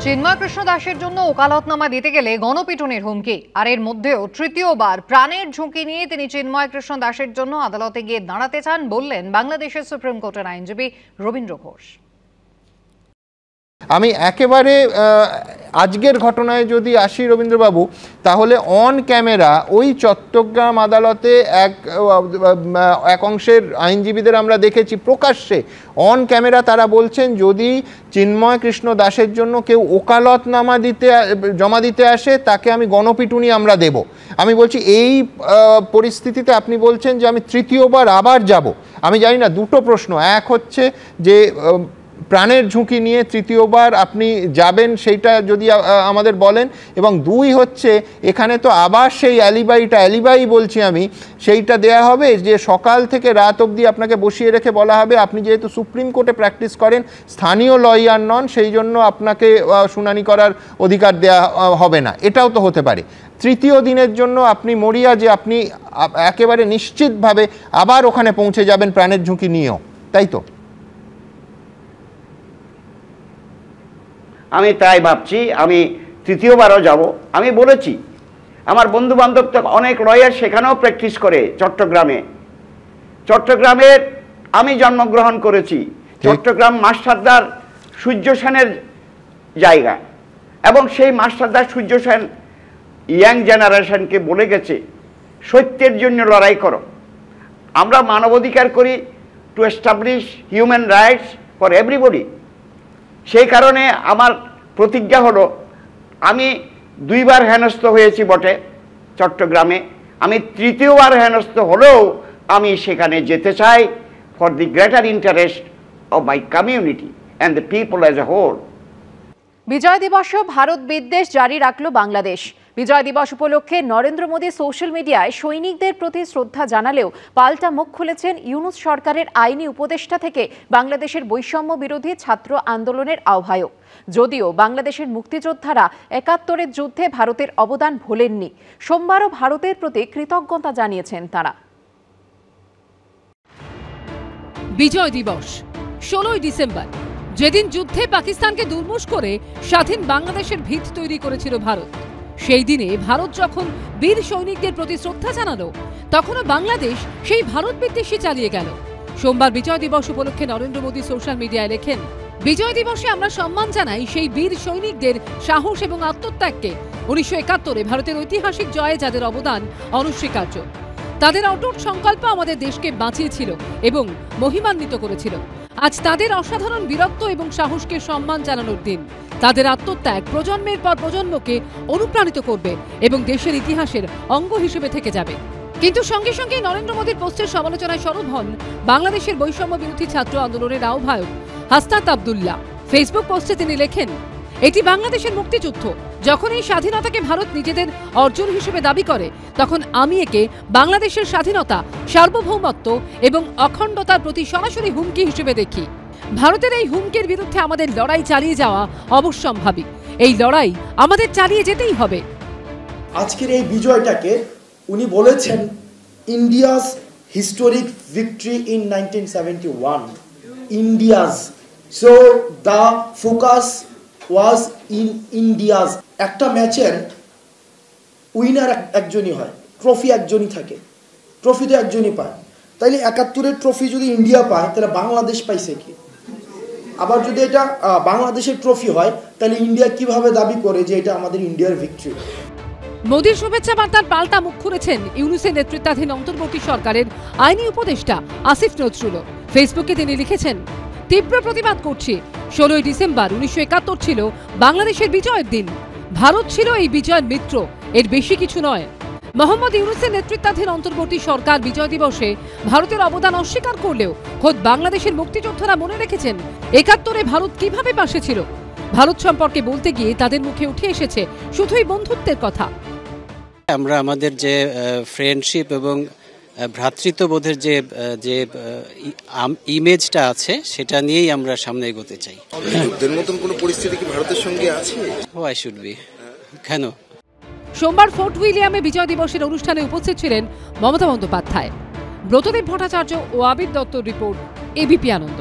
চিন্ময় কৃষ্ণ দাসের জন্য ওকালতনামা দিতে গেলে গণপিটুনির হুমকি, আর এর মধ্যেও তৃতীয়বার প্রাণের ঝুঁকি নিয়ে তিনি চিন্ময় কৃষ্ণ দাসের জন্য আদালতে গিয়ে দাঁড়াতে চান বললেন বাংলাদেশের সুপ্রিম কোর্টের আইনজীবী রবীন্দ্র ঘোষ। আমি একেবারে আজকের ঘটনায় যদি আসি রবীন্দ্রবাবু, তাহলে অন ক্যামেরা ওই চট্টগ্রাম আদালতে এক অংশের আইনজীবীদের আমরা দেখেছি প্রকাশ্যে অন ক্যামেরা তারা বলছেন যদি চিন্ময় কৃষ্ণ দাসের জন্য কেউ ওকালতনামা জমা দিতে আসে তাকে আমি গণপিটুনি আমরা দেব। আমি বলছি এই পরিস্থিতিতে আপনি বলছেন যে আমি তৃতীয়বার আবার যাব। আমি জানি না, দুটো প্রশ্ন। এক হচ্ছে যে প্রাণের ঝুঁকি নিয়ে তৃতীয়বার আপনি যাবেন সেইটা যদি আমাদের বলেন, এবং দুই হচ্ছে এখানে তো আবার সেই অ্যালিবাই বলছি আমি, সেইটা দেয়া হবে যে সকাল থেকে রাত অবধি আপনাকে বসিয়ে রেখে বলা হবে আপনি যেহেতু সুপ্রিম কোর্টে প্র্যাকটিস করেন, স্থানীয় লয়ার নন, সেই জন্য আপনাকে শুনানি করার অধিকার দেয়া হবে না। এটাও তো হতে পারে। তৃতীয় দিনের জন্য আপনি মরিয়া যে আপনি একেবারে নিশ্চিতভাবে আবার ওখানে পৌঁছে যাবেন প্রাণের ঝুঁকি নিয়েও, তাই তো? আমি তাই ভাবছি, আমি তৃতীয়বারও যাব। আমি বলেছি আমার বন্ধু বান্ধব তো অনেক লয়ার সেখানেও প্র্যাকটিস করে। চট্টগ্রামের আমি জন্মগ্রহণ করেছি। চট্টগ্রাম মাস্টারদার সূর্য সেনের জায়গা, এবং সেই মাস্টারদার সূর্য সেন ইয়াং জেনারেশনকে বলে গেছে সত্যের জন্য লড়াই করো। আমরা মানবাধিকার করি to establish human rights for everybody. সেই কারণে আমার প্রতিজ্ঞা হলো, আমি দুইবার হেনস্থ হয়েছি বটে চট্টগ্রামে, আমি তৃতীয়বার হেনস্থ হলেও আমি সেখানে যেতে চাই for the greater interest of my community and the people as a whole. বিজয় দিবসেও ভারত বিদ্বেষ জারি রাখল বাংলাদেশ। বিজয় দিবস উপলক্ষে নরেন্দ্র মোদী সোশ্যাল মিডিয়ায় সৈনিকদের প্রতি শ্রদ্ধা জানালেও পাল্টা মুখ খুলেছেন ইউনূস সরকারের আইনি উপদেষ্টা থেকে বাংলাদেশের বৈষম্য বিরোধী ছাত্র আন্দোলনের আহ্বায়ক। যদিও বাংলাদেশের মুক্তিযোদ্ধারা ৭১-এর যুদ্ধে ভারতের অবদান ভোলেননি, সোমবারও ভারতের প্রতি কৃতজ্ঞতা জানিয়েছেন তারা। বিজয় দিবস ১৬ই ডিসেম্বর, যেদিন যুদ্ধে পাকিস্তানকে দুর্মুষ করে স্বাধীন বাংলাদেশের ভিত তৈরি করেছিল ভারত। সেই দিনে ভারত যখন বীর সৈনিকদের প্রতি শ্রদ্ধা জানালো, তখনও বাংলাদেশ সেই ভারত বিদ্বেষী চালিয়ে গেল। সোমবার বিজয় দিবস উপলক্ষে নরেন্দ্র মোদী সোশ্যাল মিডিয়ায় লেখেন, বিজয় দিবসে আমরা সম্মান জানাই সেই বীর সৈনিকদের সাহস এবং আত্মত্যাগকে। ১৯৭১-এ ভারতের ঐতিহাসিক জয়ে যাদের অবদান অনস্বীকার্য। তাদের অটুট সংকল্প আমাদের দেশকে বাঁচিয়েছিল এবং মহিমান্বিত করেছিল। আজ তাদের অসাধারণ বীরত্ব এবং সাহসকে সম্মান জানানোর দিন। তাদের আত্মত্যাগ প্রজন্মের পর প্রজন্মকে অনুপ্রাণিত করবে এবং দেশের ইতিহাসের অঙ্গ হিসেবে থেকে যাবে। কিন্তু সঙ্গে সঙ্গে নরেন্দ্র মোদীর পোস্টের সমালোচনায় সরব হন বাংলাদেশের বৈষম্য বিরোধী ছাত্র আন্দোলনের আহ্বায়ক হাসনাত আব্দুল্লাহ। ফেসবুক পোস্টে তিনি লেখেন, এটি বাংলাদেশের মুক্তিযুদ্ধ। যখন এই স্বাধীনতাকে ভারত নিজেদের অর্জন হিসেবে দাবি করে, তখন আমি একে বাংলাদেশের স্বাধীনতা, সার্বভৌমত্ব এবং অখণ্ডতার প্রতি সরাসরি হুমকি হিসেবে দেখি। ভারতের এই হুমকির বিরুদ্ধে আমাদের লড়াই চালিয়ে যাওয়া অবশ্যম্ভাবী। এই লড়াই আমাদের চালিয়ে যেতেই হবে। আজকের এই বিজয়টাকে উনি বলেছেন India's historic victory in 1971। India's, so the focus was in India's. একটা ম্যাচের উইনার একজনই হয়, ট্রফি একজনই থাকে, ট্রফি তো একজনই পায়। তাইলে ৭১-এর ট্রফি যদি ইন্ডিয়া পায়, তাহলে বাংলাদেশ পাইছে কি? আবার যদি এটা বাংলাদেশের ট্রফি হয়, তাহলে ইন্ডিয়া কিভাবে দাবি করে যে এটা আমাদের ইন্ডিয়ার ভিক্টরি? মোদীর শুভেচ্ছা বার্তার পাল্টা মুখ খুলেছেন ইউনূসের নেতৃত্বাধীন অন্তর্বর্তী সরকারের আইনি উপদেষ্টা আসিফ নজরুলও। ফেসবুকে তিনি লিখেছেন, তীব্র প্রতিবাদ করছি। ১৬ই ডিসেম্বর ১৯৭১ ছিল বাংলাদেশের বিজয়ের দিন। ভারত ছিল এই বিজয়ের মিত্র, এর বেশি কিছু নয়। মোহাম্মদ ইউনূসের নেতৃত্বাধীন অন্তর্বর্তী সরকার বিজয় দিবসে ভারতের অবদান অস্বীকার করলেও খোদ বাংলাদেশের মুক্তিযোদ্ধারা মনে রেখেছেন ৭১-এ ভারত কিভাবে পাশে ছিল। ভারত সম্পর্কে বলতে গিয়ে তাদের মুখে উঠে এসেছে শুধুই বন্ধুত্বের কথা। আমরা আমাদের যে ফ্রেন্ডশিপ এবং ভ্রাতৃত্ববোধের যে ইমেজটা আছে, সেটা নিয়েই আমরা সামনে এগোতে চাই। যুদ্ধের মতন কোনো পরিস্থিতি কি ভারতের সঙ্গে আছে? হোয়াই শুড বি, কেন? সোমবার ফোর্ট উইলিয়ামে বিজয় দিবসের অনুষ্ঠানে উপস্থিত ছিলেন মমতা বন্দ্যোপাধ্যায়, ব্রতদেব ভট্টাচার্য ও আবির দত্তর রিপোর্ট, এবিপি আনন্দ।